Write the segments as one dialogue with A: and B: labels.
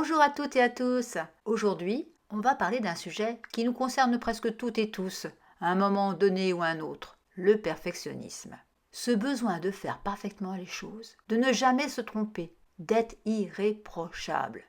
A: Bonjour à toutes et à tous. Aujourd'hui, on va parler d'un sujet qui nous concerne presque toutes et tous, à un moment donné ou à un autre, le perfectionnisme. Ce besoin de faire parfaitement les choses, de ne jamais se tromper, d'être irréprochable.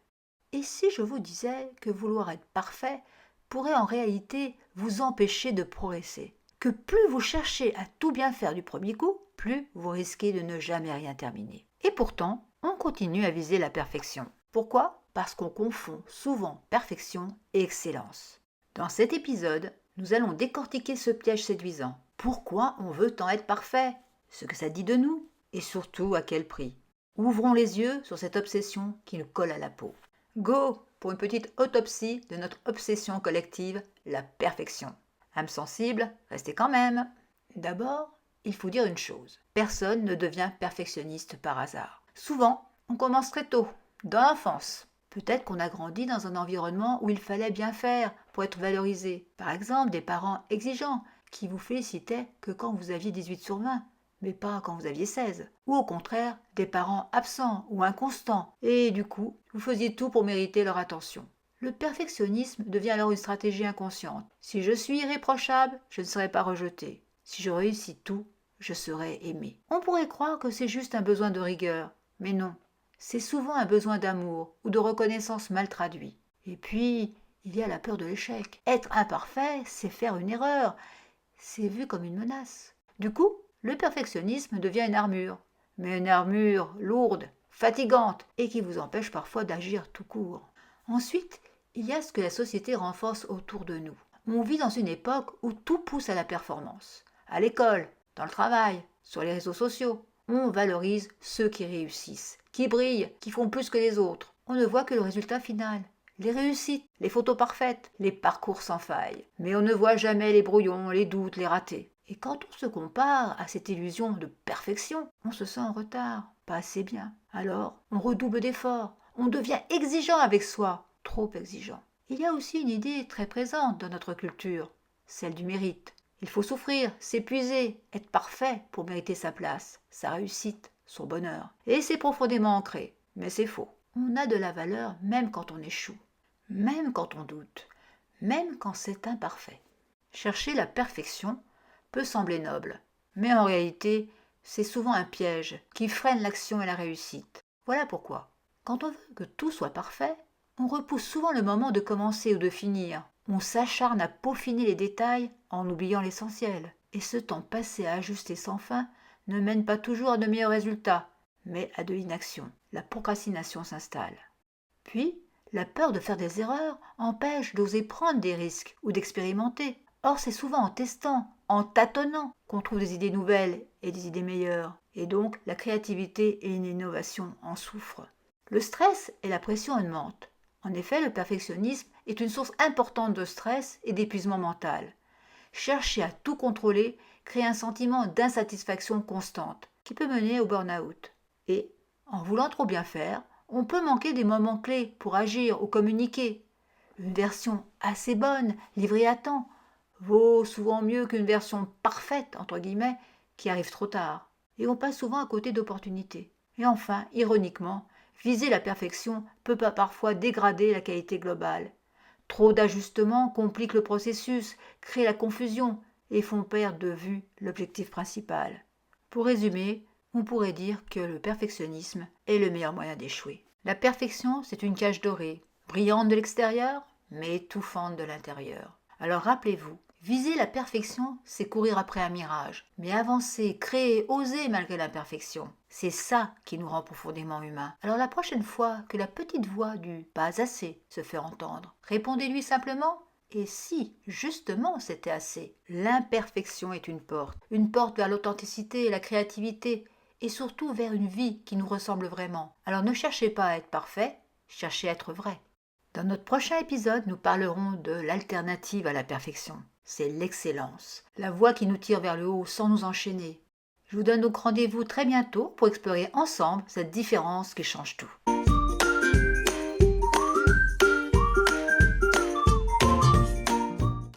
A: Et si je vous disais que vouloir être parfait pourrait en réalité vous empêcher de progresser, que plus vous cherchez à tout bien faire du premier coup, plus vous risquez de ne jamais rien terminer. Et pourtant, on continue à viser la perfection. Pourquoi ? Parce qu'on confond souvent perfection et excellence. Dans cet épisode, nous allons décortiquer ce piège séduisant. Pourquoi on veut tant être parfait ? Ce que ça dit de nous et surtout à quel prix. Ouvrons les yeux sur cette obsession qui nous colle à la peau. Go pour une petite autopsie de notre obsession collective, la perfection. Âme sensible, restez quand même. D'abord, il faut dire une chose. Personne ne devient perfectionniste par hasard. Souvent, on commence très tôt, dans l'enfance. Peut-être qu'on a grandi dans un environnement où il fallait bien faire pour être valorisé. Par exemple, des parents exigeants qui vous félicitaient que quand vous aviez 18 sur 20, mais pas quand vous aviez 16. Ou au contraire, des parents absents ou inconstants. Et du coup, vous faisiez tout pour mériter leur attention. Le perfectionnisme devient alors une stratégie inconsciente. Si je suis irréprochable, je ne serai pas rejeté. Si je réussis tout, je serai aimé. On pourrait croire que c'est juste un besoin de rigueur, mais non. C'est souvent un besoin d'amour ou de reconnaissance mal traduit. Et puis, il y a la peur de l'échec. Être imparfait, c'est faire une erreur. C'est vu comme une menace. Du coup, le perfectionnisme devient une armure. Mais une armure lourde, fatigante et qui vous empêche parfois d'agir tout court. Ensuite, il y a ce que la société renforce autour de nous. On vit dans une époque où tout pousse à la performance. À l'école, dans le travail, sur les réseaux sociaux. On valorise ceux qui réussissent, qui brillent, qui font plus que les autres. On ne voit que le résultat final, les réussites, les photos parfaites, les parcours sans faille. Mais on ne voit jamais les brouillons, les doutes, les ratés. Et quand on se compare à cette illusion de perfection, on se sent en retard, pas assez bien. Alors, on redouble d'efforts, on devient exigeant avec soi, trop exigeant. Il y a aussi une idée très présente dans notre culture, celle du mérite. Il faut souffrir, s'épuiser, être parfait pour mériter sa place, sa réussite, son bonheur. Et c'est profondément ancré, mais c'est faux. On a de la valeur même quand on échoue, même quand on doute, même quand c'est imparfait. Chercher la perfection peut sembler noble, mais en réalité, c'est souvent un piège qui freine l'action et la réussite. Voilà pourquoi, quand on veut que tout soit parfait, on repousse souvent le moment de commencer ou de finir. On s'acharne à peaufiner les détails en oubliant l'essentiel. Et ce temps passé à ajuster sans fin ne mène pas toujours à de meilleurs résultats, mais à de l'inaction. La procrastination s'installe. Puis, la peur de faire des erreurs empêche d'oser prendre des risques ou d'expérimenter. Or, c'est souvent en testant, en tâtonnant, qu'on trouve des idées nouvelles et des idées meilleures. Et donc, la créativité et l'innovation en souffrent. Le stress et la pression augmentent. En effet, le perfectionnisme est une source importante de stress et d'épuisement mental. Chercher à tout contrôler crée un sentiment d'insatisfaction constante qui peut mener au burn-out. Et, en voulant trop bien faire, on peut manquer des moments clés pour agir ou communiquer. Une version assez bonne, livrée à temps, vaut souvent mieux qu'une version parfaite, entre guillemets, qui arrive trop tard. Et on passe souvent à côté d'opportunités. Et enfin, ironiquement, viser la perfection peut parfois dégrader la qualité globale. Trop d'ajustements compliquent le processus, créent la confusion et font perdre de vue l'objectif principal. Pour résumer, on pourrait dire que le perfectionnisme est le meilleur moyen d'échouer. La perfection, c'est une cage dorée, brillante de l'extérieur, mais étouffante de l'intérieur. Alors rappelez-vous, viser la perfection, c'est courir après un mirage. Mais avancer, créer, oser malgré l'imperfection, c'est ça qui nous rend profondément humains. Alors la prochaine fois que la petite voix du « pas assez » se fait entendre, répondez-lui simplement « et si, justement, c'était assez ?» L'imperfection est une porte vers l'authenticité et la créativité, et surtout vers une vie qui nous ressemble vraiment. Alors ne cherchez pas à être parfait, cherchez à être vrai. Dans notre prochain épisode, nous parlerons de l'alternative à la perfection. C'est l'excellence, la voie qui nous tire vers le haut sans nous enchaîner. Je vous donne donc rendez-vous très bientôt pour explorer ensemble cette différence qui change tout.